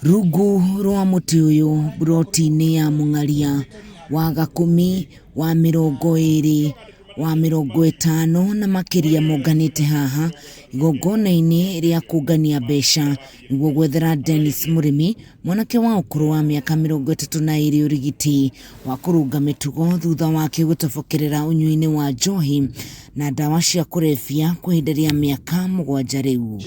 Rungu rwa muti uyu broti-ini ya Mungaria wa Gakumi wa 20 wa 50 na makiria monganite haha igongona-ini ria kungania mbeca niguo gwethera Dennis Murimi mwanake wa ukuru wa miaka 32 urigiti wa kurunga mitugo thutha wake gutobokerera unyui-ini wa njohi na dawa cia kurebia kwa ihinda ria miaka 7 riu.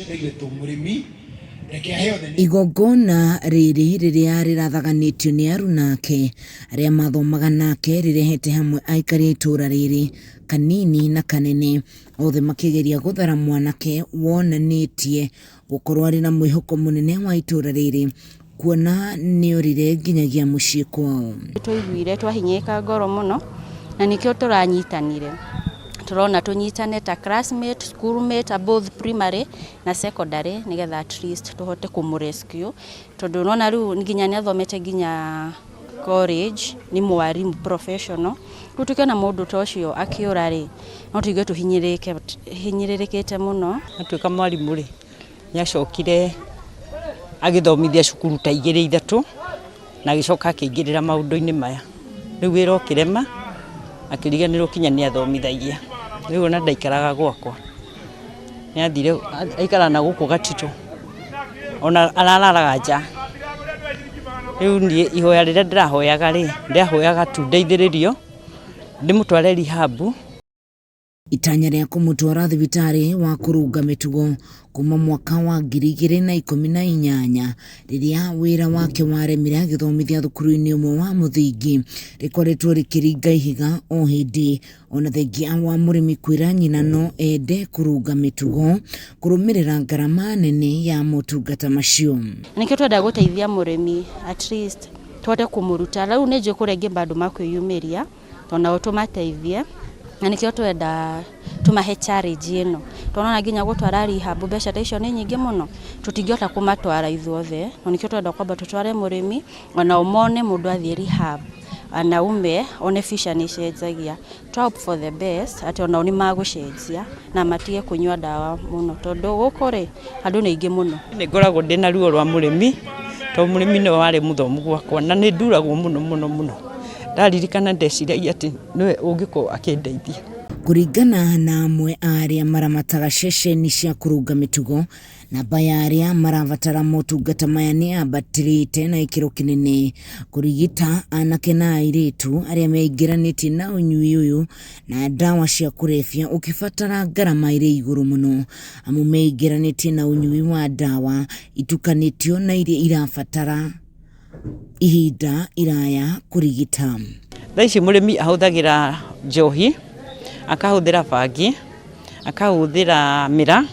Igongona riri riria rirathaganitio ni aruna ake aria mathomaga nake rirehete hamwe aikari itura riri kanini na kanene othe makigeria guthara mwanake wonanitie gukorwo ari na mwihoko munene wa itura riri kuona ni orire nginyagia mucii kwao. Twaiguire twahinyika ngoro muno na nikio turanyitanire turona tunyitane ta classmate, schoolmate, both primary na secondary nigetha at least tuhote kumurescue tondu nona riu nginya ni athomete nginya college ni mwarimu professional tukiona mundu tocio akiura ri no tuige tuhinyiririkite muno atuika mwarimu ri niacokire agithomithia cukuru ta 2-3 na gicoka akingirira maundu-ini maya riu wira ukirema akiriganirwo kinya ni athomithagia riu na ndaikaraga gwakwa ni athire aikara na guku Gatito ona arararaga nja riu ni ihoya riria ndirahoyaga ri ndahoyaga tu ndeithiririo ndimutware rehab. Itanya ria kumutwara thibitari wa kurunga mitugo kuma mwaka wa 2018 riria wira wake waremire agithomithia thukuru-ini umwe wa muthingi rikoretwo rikiringa ihiga o hindi ona thengia wa Murimi kwira nyina no ende kurunga mitugo kurumirira ngarama nene ya motungata macio. Nikio twenda guteithia Murimi at least twote kumuruta riu ni njukure bado makwiyumiria tona tumateithie na nikio twenda tumahe challenge ino tonona nginya gutwara rehab mbeca icio ni nyingi muno tutingiota kumatwara ithuothe no nikio twenda kwamba tutware Murimi ona umone mundu athie rehab ana ume one fisha ni cenjagia hope for the best ati ona oni magucenjia na matige kunywa dawa muno tondu gukore andu ni ingi muno ni ngoragwo ndina ruo rwa Murimi to Murimi no wari muthomu gwakwa na ni nduragwo muno ndaririkana ndeciria ati niwe ungiko akindeithia. Kuringana na amwe aria maramataga ceceni cia kurunga mitugo namba ya aria maravatara motungata maya ni ambatirite na ikiro kinene kurigita anake na airitu aria meingiranite na unyui uyu na dawa cia kurebia ukifatara ngarama iri iguru muno amu meingiranite na unyui wa dawa itukanitio na iria irafatara ihinda iraya kurigita. Thaici Murimi ahuthagira njohi akahuthira bangi akahuthira mira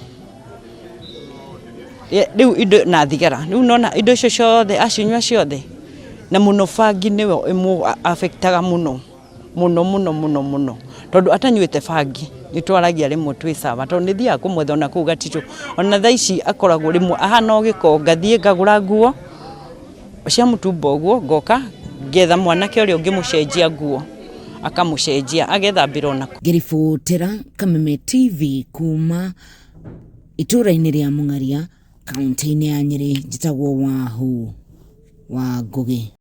riu indo na thigara riu nona indo icio ciothe acinywa ciothe na muno bangi niwe imu affectaga muno tondu atanyuite bangi nitwaragia rimwe twisava tondu nithia kumwethona ku Gatito ona thaici akoragwo rimwe ahana ugiko ngathie ngagura nguo cia mutumba uguo ngoka ngetha mwanake uria ungimucenjia nguo akamucenjia agethambira ona Ngiribotera Kameme TV kuma itura-ini ria Mungaria kaunti-ini ya Nyeri njitagwo Wahu wa Ngugi.